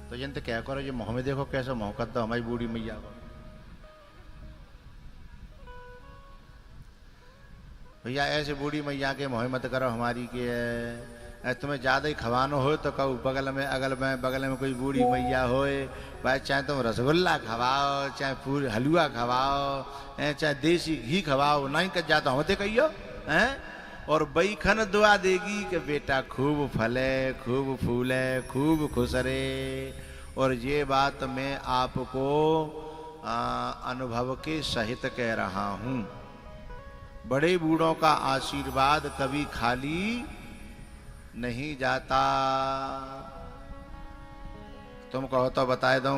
तो जिनते क्या करो ये मुँह में देखो कैसे मुँह कर दो हमारी बूढ़ी मैया को। भैया ऐसे बूढ़ी मैया के मोह मत करो हमारी के तुम्हें ज़्यादा ही खवानो हो तो कहूँ बगल में कोई बूढ़ी मैया होए भाई, चाहे तुम रसगुल्ला खवाओ, चाहे पूरी हलवा खवाओ, चाहे देसी घी खवाओ, नहीं कर जाता होते कहियो हैं। और बैखन दुआ देगी कि बेटा खूब फले, खूब फूले, खूब खुश रहे। और ये बात मैं आपको अनुभव के सहित कह रहा हूँ। बड़े बूढ़ों का आशीर्वाद कभी खाली नहीं जाता। तुम कहो तो बता दूं।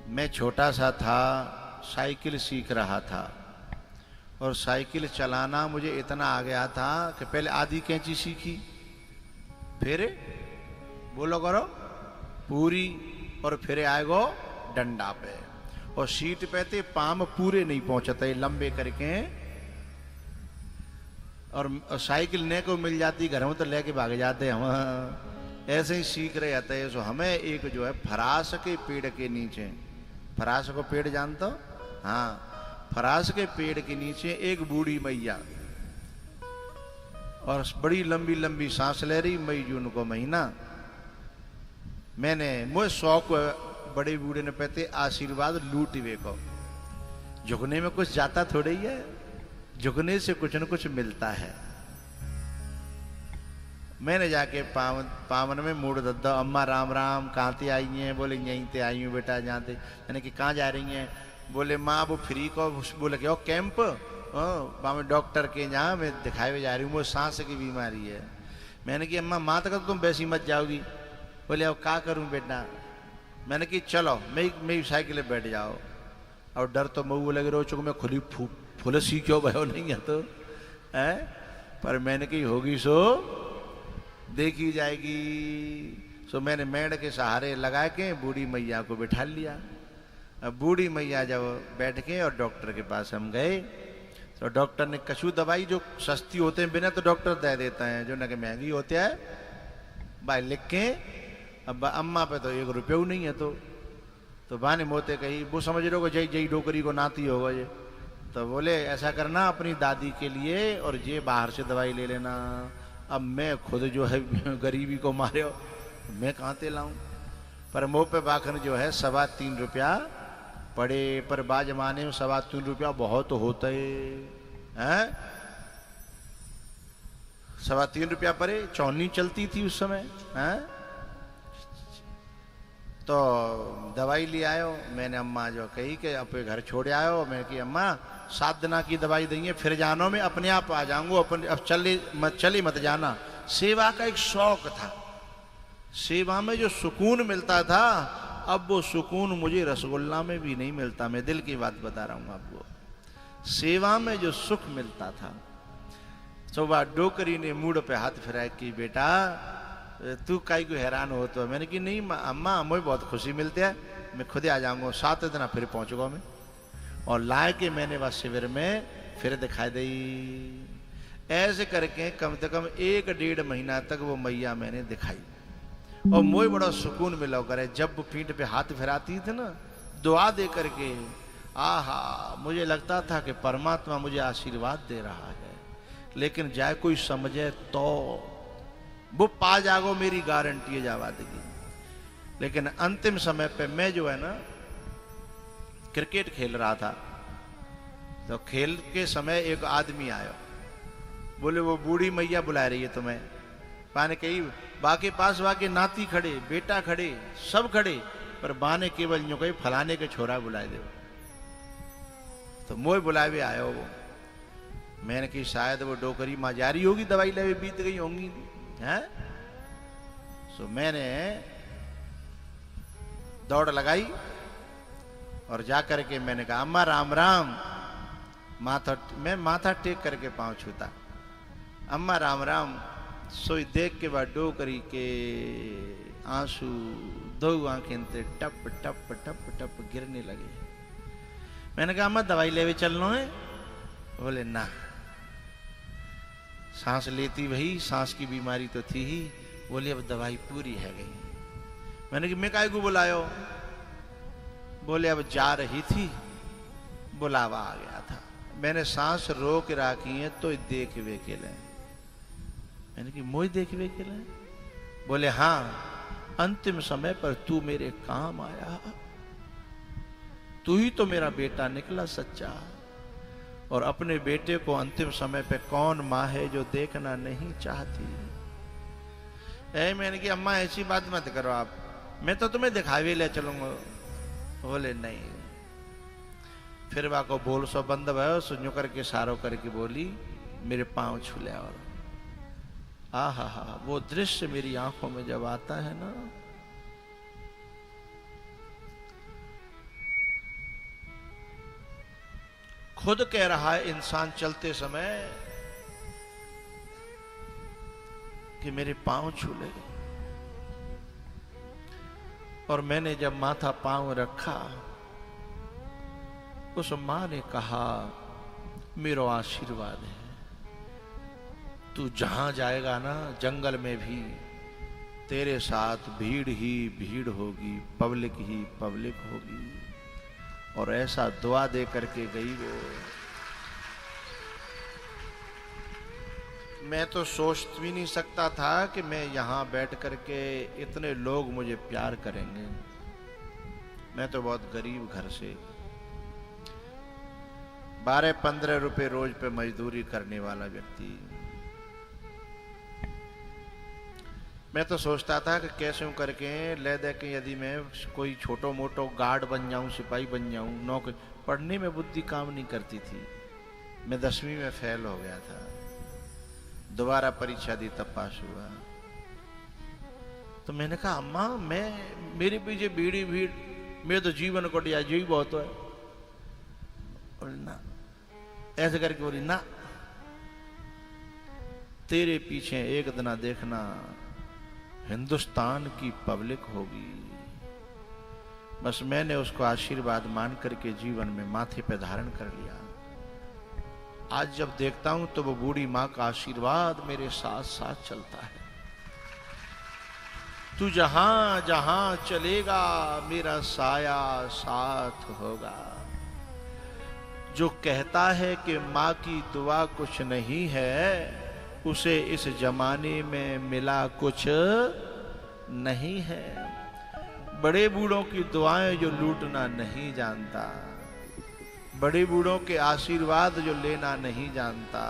मैं छोटा सा था, साइकिल सीख रहा था और साइकिल चलाना मुझे इतना आ गया था कि पहले आधी कैंची सीखी, फिर बोलो करो पूरी, और फिर आएगो डंडा पे, और सीट पे थे पाम पूरे नहीं पहुंचते लंबे करके। और साइकिल ने को मिल जाती घर में तो लेके भाग जाते हम, ऐसे ही सीख रहे थे। सो हमें एक जो है फरास के पेड़ के नीचे, फरास को पेड़ जानते हो? हाँ, फरास के पेड़ के नीचे एक बूढ़ी मैया और बड़ी लंबी लंबी सांस ले रही, मई जून को महीना। मैंने मुझे शौक, बड़े बूढ़े ने कहते आशीर्वाद लूटवे को, झुकने में कुछ जाता थोड़े ही है, झुकने से कुछ न कुछ मिलता है। मैंने जाके पावन में मूड दद्दा, अम्मा राम राम, कहाँ ते आई हैं? बोले यहीं ते आई हूँ बेटा, जहाँ ते। मैंने कि कहाँ जा रही हैं? बोले माँ वो फ्री को, बोले कि कैंप में डॉक्टर के जहाँ मैं दिखाए जा रही हूँ, वो सांस की बीमारी है। मैंने कि अम्मा माँ तक तुम वैसी मत जाओगी। बोले अब क्या करूँ बेटा? मैंने कि चलो मेरी साइकिल बैठ जाओ। और डर तो मऊ लग रहा हो, चूंकि मैं खुली फुल सी क्यों भयो नहीं है तो है, पर मैंने कि होगी सो देखी जाएगी। सो मैंने मेड़ के सहारे लगा के बूढ़ी मैया को बिठा लिया। अब बूढ़ी मैया जब बैठ के और डॉक्टर के पास हम गए तो डॉक्टर ने कछु दवाई जो सस्ती होते हैं बिना तो डॉक्टर दे देता है, जो ना कि महंगी होते हैं भाई लिख के। अब अम्मा पे तो 1 रुपया नहीं है तो बाने मोते कही, वो समझ रहे हो जय जय डोकरी को नाती होगा ये। तो बोले ऐसा करना अपनी दादी के लिए और ये बाहर से दवाई ले लेना। अब मैं खुद जो है गरीबी को मारे हो, मैं कहाँ ते लाऊं? पर मुँह पे बाखन जो है 3.25 रुपया पड़े, पर बाजमाने में 3.25 रुपया बहुत होते हैं। 3.25 रुपया पड़े, चौनी चलती थी उस समय हैं। तो दवाई ले आयो। मैंने अम्मा जो कही कि अपने घर छोड़ आयो। मैंने कि अम्मा 7 दिन की दवाई देंगे, फिर जानो मैं अपने आप आ जाऊंगा, अब चली मत जाना। सेवा का एक शौक था, सेवा में जो सुकून मिलता था, अब वो सुकून मुझे रसगुल्ला में भी नहीं मिलता। मैं दिल की बात बता रहा हूँ आपको, सेवा में जो सुख मिलता था। सुबह डोकरी ने मूड पे हाथ फिराया कि बेटा तू काई को हैरान हो? तो मैंने कि नहीं अम्मा मुझे बहुत खुशी मिलती है, मैं खुद आ जाऊंगा, 7 दिन फिर पहुंचूंगा मैं। और लाए के मैंने बस शिविर में फिर दिखाई दी। ऐसे करके कम से कम 1-1.5 महीना तक वो मैया मैंने दिखाई और मुझे बड़ा सुकून मिला करे। जब वो पीठ पे हाथ फिराती थी ना दुआ दे करके, आहा मुझे लगता था कि परमात्मा मुझे आशीर्वाद दे रहा है। लेकिन जाए कोई समझे तो वो पा जागो, मेरी गारंटी है जावा देगी। लेकिन अंतिम समय पे मैं जो है ना क्रिकेट खेल रहा था, तो खेल के समय एक आदमी आया, बोले वो बूढ़ी मैया बुला रही है तुम्हें। पाने कही बाकी पास बाकी नाती खड़े, बेटा खड़े, सब खड़े, पर बाने केवल यूं कही फलाने के छोरा बुलाए दे। तो मोह बुलावे आयो वो। मैंने कि शायद वो डोकरी माँ जारी होगी, दवाई ले बीत गई होंगी हैं। सो मैंने दौड़ लगाई और जाकर के मैंने कहा अम्मा राम राम। मैं माथा टेक करके पांव छूता, अम्मा राम राम। सोई देख के बाद डोकरी के आंसू 2 आंखें ते टप टप टप टप गिरने लगे। मैंने कहा अम्मा दवाई लेवे चलना है? बोले ना, सांस लेती वही, सांस की बीमारी तो थी ही। बोली अब दवाई पूरी है गई। मैंने कि मैं काहे को बुलायो? बोले अब जा रही थी, बुलावा आ गया था। मैंने सांस रोक राखी है तो देख वे के ले। मैंने कि मोई देख वे के ले? बोले हाँ, अंतिम समय पर तू मेरे काम आया। तू ही तो मेरा बेटा निकला सच्चा। और अपने बेटे को अंतिम समय पे कौन माँ है जो देखना नहीं चाहती? मैंने कि अम्मा ऐसी बात मत करो आप, मैं तो तुम्हें दिखावे ले चलूंगा। बोले नहीं। फिर वा को बोल सो बंद भयो, सुन्यो करके सारो करके बोली मेरे पांव छू ले। और वो दृश्य मेरी आंखों में जब आता है ना, खुद कह रहा है इंसान चलते समय कि मेरे पांव छू ले। और मैंने जब माथा पांव रखा, उस मां ने कहा मेरा आशीर्वाद है, तू जहां जाएगा ना जंगल में भी तेरे साथ भीड़ ही भीड़ होगी, पब्लिक ही पब्लिक होगी। और ऐसा दुआ दे करके गई वो। मैं तो सोच भी नहीं सकता था कि मैं यहां बैठ करके इतने लोग मुझे प्यार करेंगे। मैं तो बहुत गरीब घर से 12-15 रुपए रोज पे मजदूरी करने वाला व्यक्ति। मैं तो सोचता था कि कैसे करके ले दे के यदि मैं कोई छोटो मोटो गार्ड बन जाऊं, सिपाही बन जाऊं, नौकरी। पढ़ने में बुद्धि काम नहीं करती थी। मैं 10वीं में फेल हो गया था, दोबारा परीक्षा दी तब पास हुआ। तो मैंने कहा अम्मा मैं मेरे पीछे भीड़ भीड़, मेरे तो जीवन को दिया जी बहुत है। और ना ऐसे करके बोली ना, तेरे पीछे एक दिन देखना हिंदुस्तान की पब्लिक होगी। बस मैंने उसको आशीर्वाद मान करके जीवन में माथे पे धारण कर लिया। आज जब देखता हूं तो वो बूढ़ी मां का आशीर्वाद मेरे साथ साथ चलता है। तू जहां जहां चलेगा मेरा साया साथ होगा। जो कहता है कि मां की दुआ कुछ नहीं है, उसे इस जमाने में मिला कुछ नहीं है। बड़े बूढ़ों की दुआएं जो लूटना नहीं जानता, बड़े बूढ़ों के आशीर्वाद जो लेना नहीं जानता।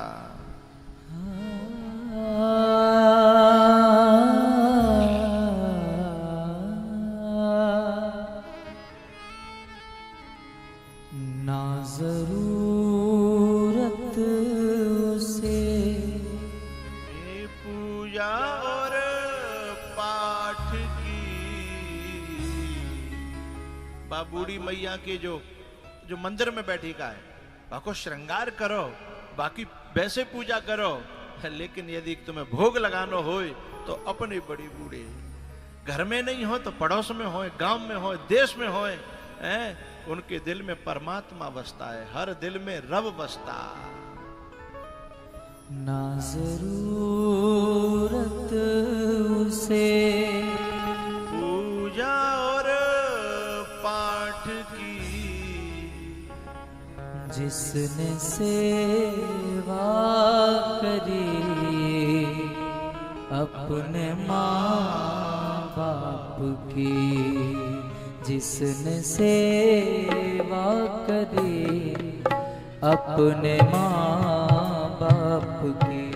ना जरूरत उसे पूजा और पाठ की। बूढ़ी मैया के जो मंदिर में बैठी का है, बाको श्रृंगार करो, बाकी वैसे पूजा करो। लेकिन यदि तुम्हें भोग लगाना हो तो अपने बड़ी बूढ़े घर में नहीं हो तो पड़ोस में हो, गांव में हो, देश में हो, उनके दिल में परमात्मा बसता है, हर दिल में रब बसता। ना जरूरत उसे पूजा और पाठ की, जिसने सेवा करी अपने माँ बाप की। जिसने सेवा करी अपने माँ बाप की।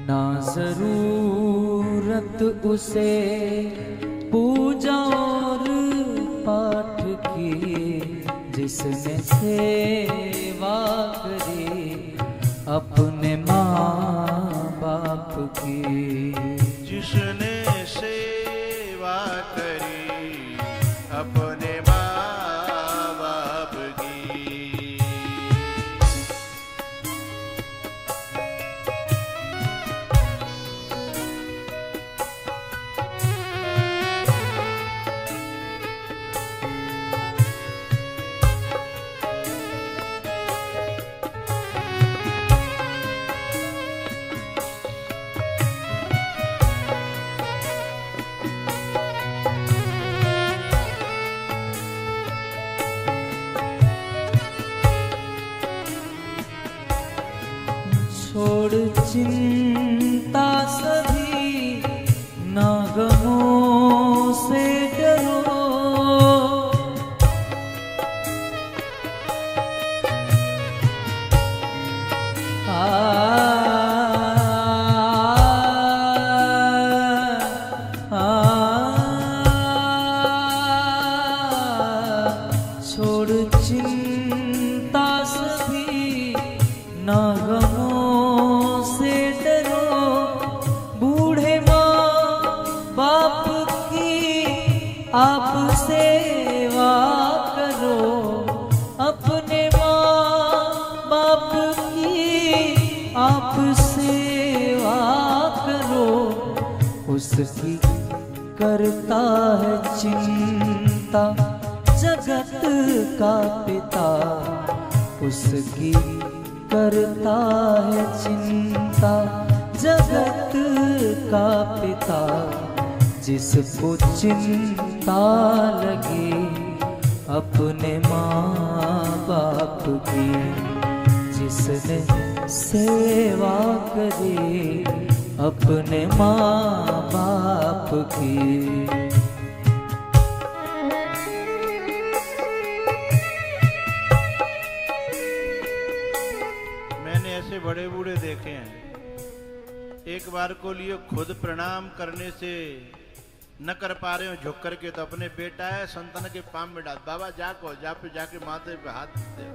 ना जरूरत उसे पूजा और पाठ की, जिसने सेवा करी अपने माँ बाप की। जिसने सेवा करी अपने माँ बाप की। छोड़ चिंता सभी, ना गमों से डरो। छोड़ चिंता सभी, ना गमों से डरो। बूढ़े माँ बाप की आप सेवा करो, अपने माँ बाप की आप सेवा करो। उसकी करता है चिंता जगत का पिता, उसकी करता है चिंता जगत का पिता। जिसको चिंता लगे अपने माँ बाप की, जिसने सेवा करे अपने माँ बाप की। ऐसे बड़े बूढ़े देखे हैं, एक बार को लिए खुद प्रणाम करने से न कर पा रहे हो झुक करके, तो अपने बेटा है संतान के पांव में डाल, बाबा जाको जा पे जाके माथे पे हाथ दे।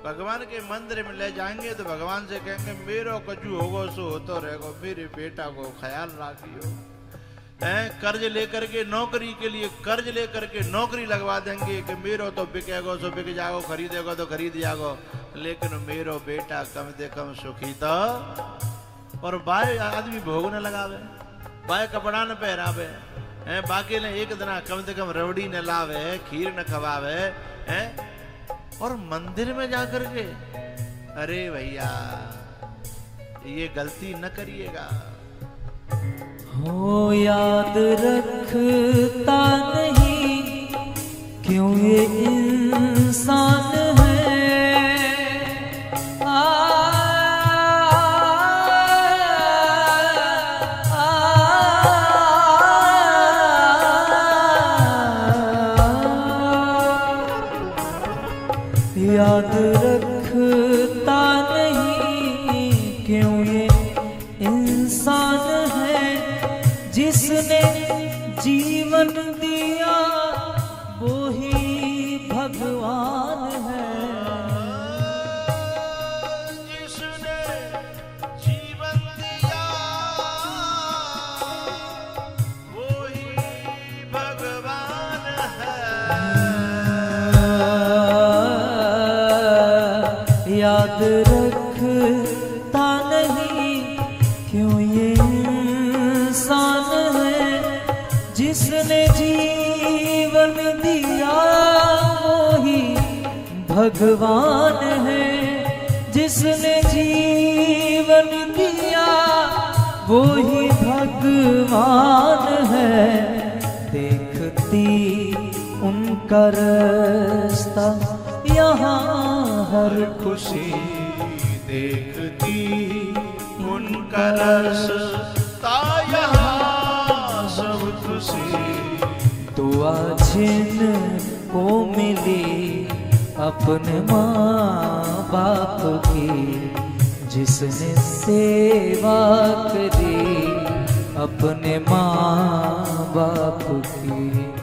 भगवान के मंदिर में ले जाएंगे तो भगवान से कहेंगे मेरो कछु होगो सो होतो रहेगो, मेरे बेटा को ख्याल रखियो। कर्ज लेकर के नौकरी के लिए कर्ज लेकर के नौकरी लगवा देंगे कि मेरो तो बिकेगो सो बिक जागो, खरीदेगो तो खरीद जागो, लेकिन मेरो बेटा कम से कम सुखी तो। और बाय आदमी भोग न लगावे, बाय कपड़ा न पहरावे, बाकी ने एक दिन कम से कम रवड़ी न लावे, खीर न खवावे, और मंदिर में जाकर के अरे भैया ये गलती न करिएगा। हो याद रखता नहीं क्यों ये इंसान है, याद रखता नहीं क्यों ये इंसान है। जिसने जीवन दिया वो ही भगवान है, जिसने जीवन दिया वो ही भगवान है। याद रखता नहीं क्यों ये इंसान है। जिसने जीवन दिया वो ही भगवान है, जिसने जीवन दिया वो ही भगवान है। देखती उनका रास्ता यहाँ हर खुशी, देखती उनका रास्ता यहाँ सब खुशी। दुआ जिनको मिली अपने माँ बाप की, जिसने सेवा करी अपने माँ बाप की।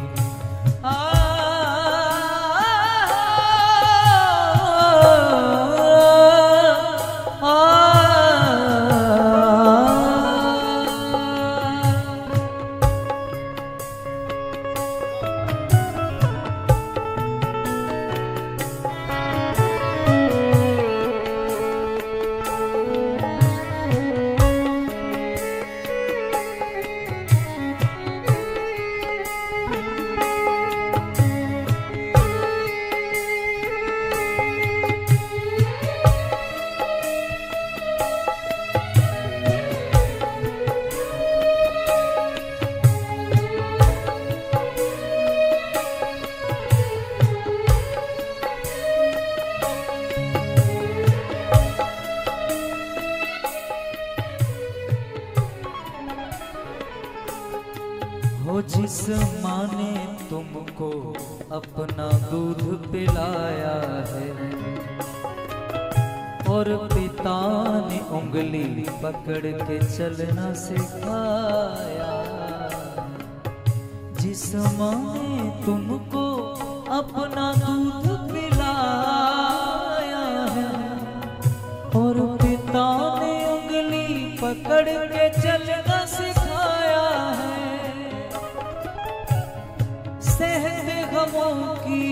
माँ ने तुमको अपना दूध पिलाया है और पिता ने उंगली पकड़ के चलना सिखाया। जिस माँ ने तुमको अपना दूध पिलाया है और पिता ने उंगली पकड़ के चलना सिखाया है, सहते गमों की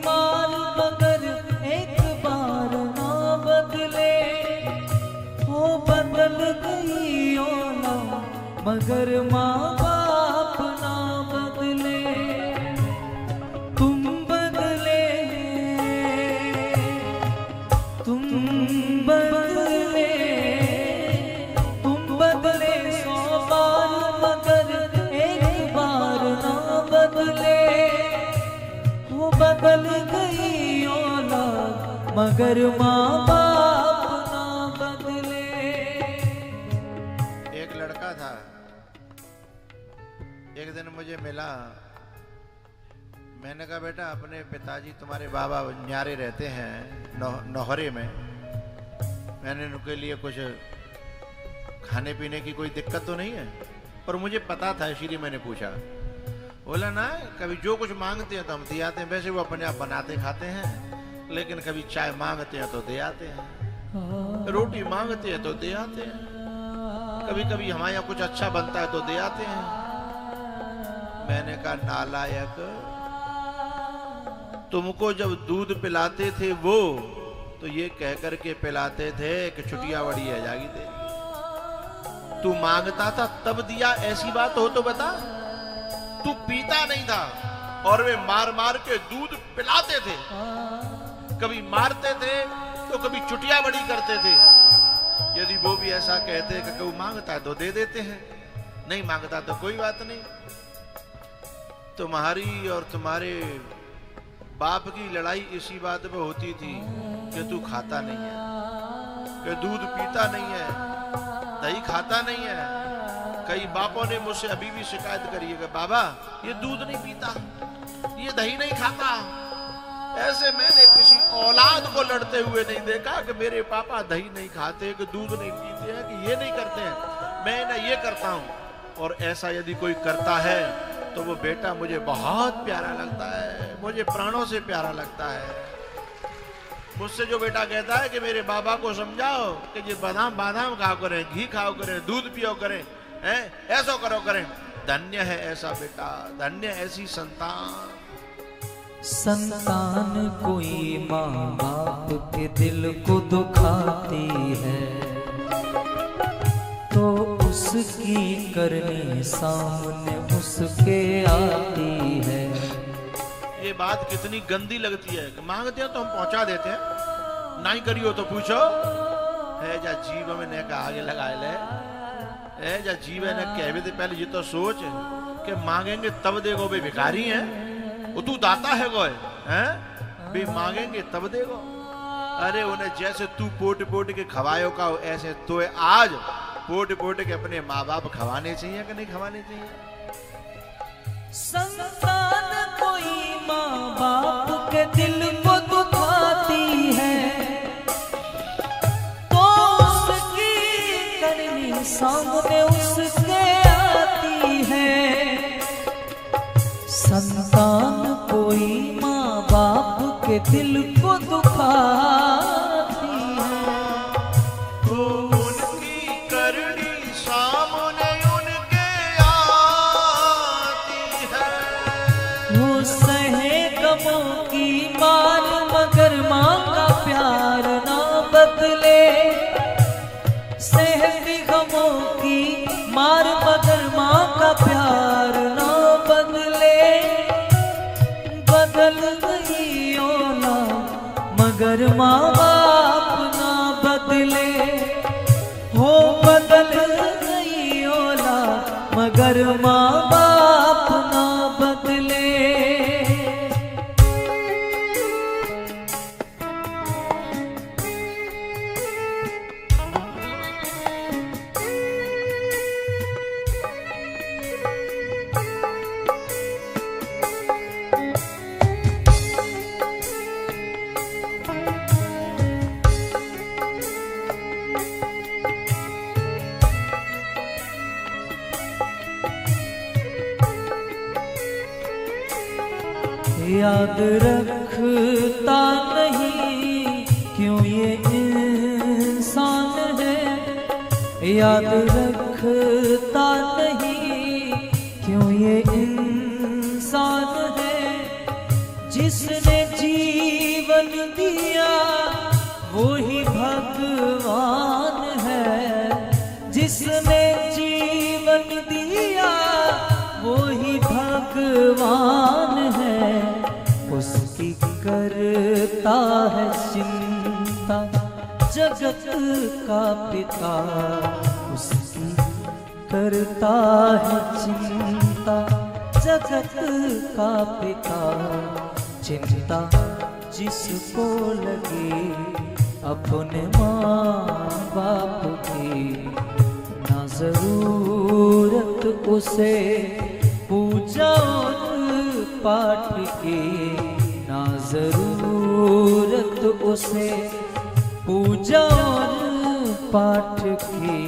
मार मगर एक बार ना बदले, हो बदल गई औलाद मगर माँ बाप ना बदले। तुम बदले, तुम बदले, तुम बदले 100 बार मगर एक बार ना बदले, वो बदल गई औलाद मगर माँ बाप ना बदले। एक लड़का था, एक दिन मुझे मिला। मैंने कहा बेटा अपने पिताजी तुम्हारे बाबा न्यारे रहते हैं नौहरे में, मैंने उनके लिए कुछ खाने पीने की कोई दिक्कत तो नहीं है? और मुझे पता था इसीलिए मैंने पूछा। बोला ना कभी जो कुछ मांगते हैं तो हम दे आते हैं, वैसे वो अपने आप बनाते खाते हैं, लेकिन कभी चाय मांगते हैं तो दे आते हैं, रोटी मांगते हैं तो दे आते हैं, कभी कभी हमारे यहाँ कुछ अच्छा बनता है तो दे आते हैं। मैंने कहा नालायक, तुमको जब दूध पिलाते थे वो तो ये कह करके पिलाते थे कि छुट्टियां बड़ी है जागी तेरी, तू मांगता था तब दिया, ऐसी बात हो तो बता। तू पीता नहीं था और वे मार मार के दूध पिलाते थे, कभी मारते थे तो कभी चुटिया बड़ी करते थे। यदि वो भी ऐसा कहते कि कोई मांगता है तो दे देते हैं, नहीं मांगता तो कोई बात नहीं। तुम्हारी और तुम्हारे बाप की लड़ाई इसी बात पे होती थी कि तू खाता नहीं है, कि दूध पीता नहीं है, दही खाता नहीं है। कई बापों ने मुझसे अभी भी शिकायत करी है कि बाबा ये दूध नहीं पीता, ये दही नहीं खाता। ऐसे मैंने किसी औलाद को लड़ते हुए नहीं देखा कि मेरे पापा दही नहीं खाते, कि दूध नहीं पीते हैं, कि ये नहीं करते हैं, मैं ना ये करता हूं। और ऐसा यदि कोई करता है तो वो बेटा मुझे बहुत प्यारा लगता है, मुझे प्राणों से प्यारा लगता है। मुझसे जो बेटा कहता है कि मेरे बाबा को समझाओ कि ये बादाम बादाम खाओ करें, घी खाओ करें, दूध पियो करें, ऐसा करो करें, धन्य है ऐसा बेटा, धन्य ऐसी संतान। संतान कोई माँ बाप के दिल को दुखाती है तो उसकी करनी सामने उसके आती है। ये बात कितनी गंदी लगती है कि मांगते हैं तो हम पहुंचा देते हैं, नहीं करियो तो पूछो है जा जीव में ने का आगे लगाए ले है जा जीव ने कहवे थे पहले ये तो सोच कि मांगेंगे तब देखो भाई भिखारी हैं, वो तू दाता है गोए हैं भी मांगेंगे तब देखो। अरे उन्हें जैसे तू पोट पोट के खवायो का ऐसे तो आज पोट पोट के अपने माँ बाप खवाने चाहिए कि नहीं खवाने चाहिए? संतान कोई माँ बाप के दिल को दुखाती है तो उसकी करनी सामने उसके आती है। संतान कोई माँ बाप के दिल को दुखाती है तो उनकी करनी सामने उनके आती है। वो सहे गमों की मार मगर माँ का प्यार ना बदले, सहती गमों की मार मगर माँ का प्यार ना बदले। बदल गई औलाद मगर माँ बाप ना बदले, हो बदल गई औलाद मगर माँ बाप ना बदले। याद रखता नहीं क्यों ये इंसान है, याद रखता नहीं क्यों ये इंसान है। जिसने जीवन दिया वो ही भगवान है, जिसने जीवन दिया वो ही भगवान है। उसकी करता है चिंता जगत का पिता, उसकी करता है चिंता जगत का पिता। चिंता जिसको लगे अपने माँ बाप की, ना जरूरत उसे पूजा और पाठ की, ना जरूरत उसे पूजा और पाठ की।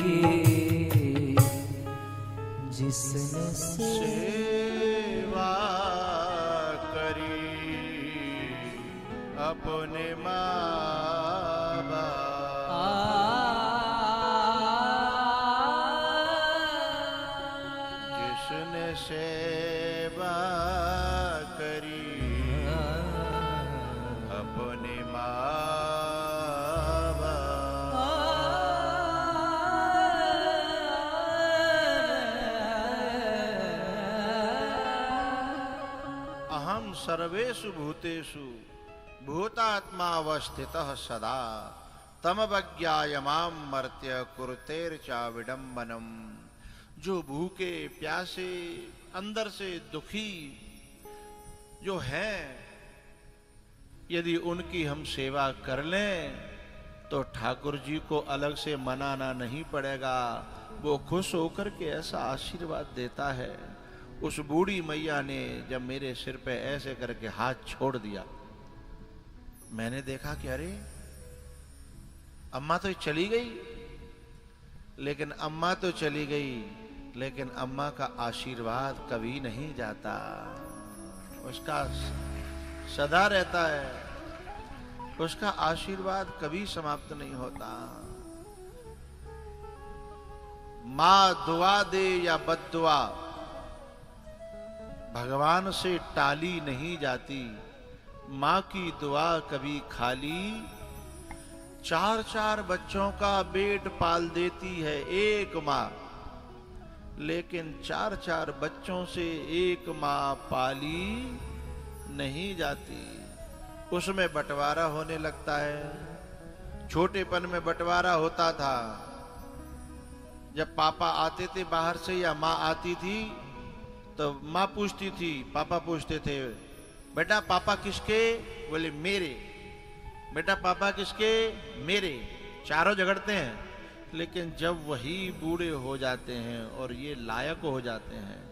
जिसने सेवा करी अपने माँ बाप, जिसने सेवा करी अपने माँ सर्वेषु भूतेषु भूतात्मावस्थितः सदा तमवज्ञायमां मर्त्य कुरुतेर्चा विडम्बनम। जो भूखे प्यासे अंदर से दुखी जो हैं, यदि उनकी हम सेवा कर लें तो ठाकुर जी को अलग से मनाना नहीं पड़ेगा। वो खुश होकर के ऐसा आशीर्वाद देता है। उस बूढ़ी मैया ने जब मेरे सिर पे ऐसे करके हाथ छोड़ दिया, मैंने देखा कि अरे अम्मा तो चली गई, लेकिन अम्मा तो चली गई, लेकिन अम्मा का आशीर्वाद कभी नहीं जाता, उसका सदा रहता है, उसका आशीर्वाद कभी समाप्त नहीं होता। माँ दुआ दे या बद्दुआ भगवान से टाली नहीं जाती। माँ की दुआ कभी खाली 4-4 बच्चों का पेट पाल देती है एक माँ, लेकिन 4-4 बच्चों से एक माँ पाली नहीं जाती। उसमें बंटवारा होने लगता है। छोटेपन में बंटवारा होता था, जब पापा आते थे बाहर से या माँ आती थी तो माँ पूछती थी, पापा पूछते थे, बेटा पापा किसके? बोले मेरे। बेटा पापा किसके? मेरे। चारों झगड़ते हैं। लेकिन जब वही बूढ़े हो जाते हैं और ये लायक हो जाते हैं,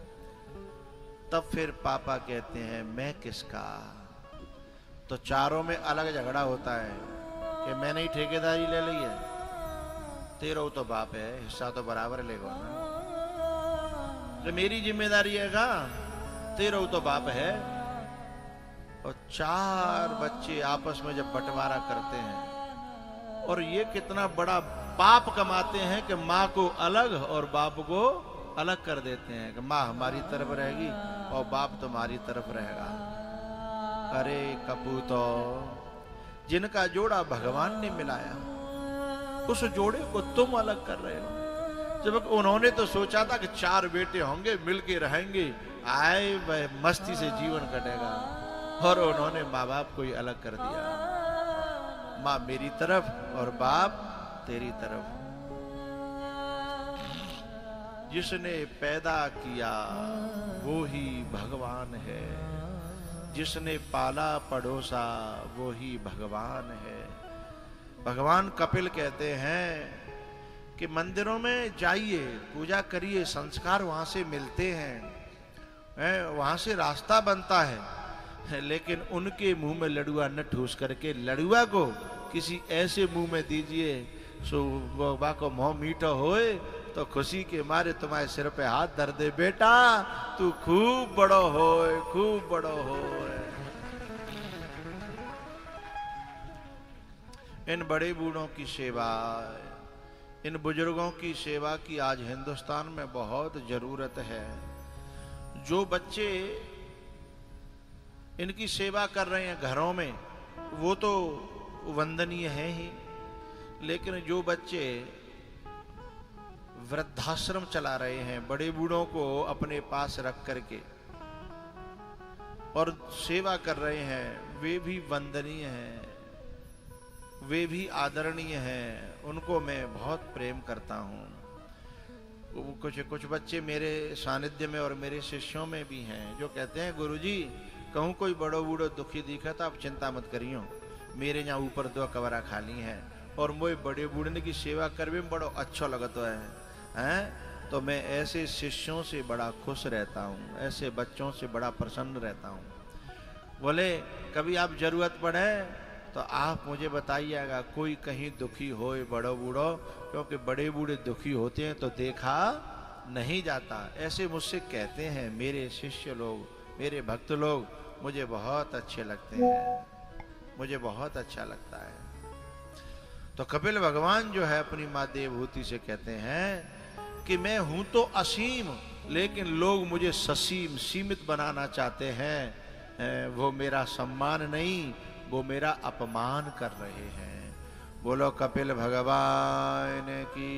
तब फिर पापा कहते हैं मैं किसका। तो चारों में अलग झगड़ा होता है कि मैंने ही ठेकेदारी ले ली है, तेरा तो बाप है, हिस्सा तो बराबर लेगा ना, तो मेरी जिम्मेदारी है का, तेरा तो बाप है। और 4 बच्चे आपस में जब बंटवारा करते हैं, और ये कितना बड़ा पाप कमाते हैं कि माँ को अलग और बाप को अलग कर देते हैं कि माँ हमारी तरफ रहेगी और बाप तुम्हारी तरफ रहेगा। अरे कपूतो, जिनका जोड़ा भगवान ने मिलाया, उस जोड़े को तुम अलग कर रहे हो। जब उन्होंने तो सोचा था कि 4 बेटे होंगे, मिलके रहेंगे, आए वह मस्ती से जीवन कटेगा, और उन्होंने माँ बाप को ही अलग कर दिया। माँ मेरी तरफ और बाप तेरी तरफ। जिसने पैदा किया वो ही भगवान है, जिसने पाला पड़ोसा वो ही भगवान है। भगवान कपिल कहते हैं कि मंदिरों में जाइए, पूजा करिए, संस्कार वहां से मिलते हैं, वहां से रास्ता बनता है, लेकिन उनके मुंह में लड़ुआ न ठूस करके लड़ुआ को किसी ऐसे मुंह में दीजिए सो बाबा को मुंह मीठा होए, तो खुशी के मारे तुम्हारे सिर पे हाथ धर दे, बेटा तू खूब बड़ो होए, खूब बड़ो होए। इन बड़े बूढ़ों की सेवा, इन बुजुर्गों की सेवा की आज हिंदुस्तान में बहुत जरूरत है। जो बच्चे इनकी सेवा कर रहे हैं घरों में, वो तो वंदनीय है ही, लेकिन जो बच्चे वृद्धाश्रम चला रहे हैं, बड़े बूढ़ों को अपने पास रख करके और सेवा कर रहे हैं, वे भी वंदनीय हैं, वे भी आदरणीय हैं। उनको मैं बहुत प्रेम करता हूँ। कुछ बच्चे मेरे सानिध्य में और मेरे शिष्यों में भी हैं जो कहते हैं, गुरुजी कहूँ कोई बड़ो बूढ़ो दुखी दिखा तो आप चिंता मत करियो, मेरे यहाँ ऊपर 2 कमरा खाली है और मोए बड़े बूढ़े की सेवा करवे में बड़ो अच्छा लगता है। तो मैं ऐसे शिष्यों से बड़ा खुश रहता हूँ, ऐसे बच्चों से बड़ा प्रसन्न रहता हूँ। बोले कभी आप जरूरत पड़े तो आप मुझे बताइएगा, कोई कहीं दुखी होए बड़ो बूढ़ो, क्योंकि बड़े बूढ़े दुखी होते हैं तो देखा नहीं जाता। ऐसे मुझसे कहते हैं मेरे शिष्य लोग, मेरे भक्त लोग, मुझे बहुत अच्छे लगते हैं, मुझे बहुत अच्छा लगता है। तो कपिल भगवान जो है अपनी माँ देवहूति से कहते हैं कि मैं हूं तो असीम, लेकिन लोग मुझे ससीम, सीमित बनाना चाहते हैं। वो मेरा सम्मान नहीं, वो मेरा अपमान कर रहे हैं। बोलो कपिल भगवान की।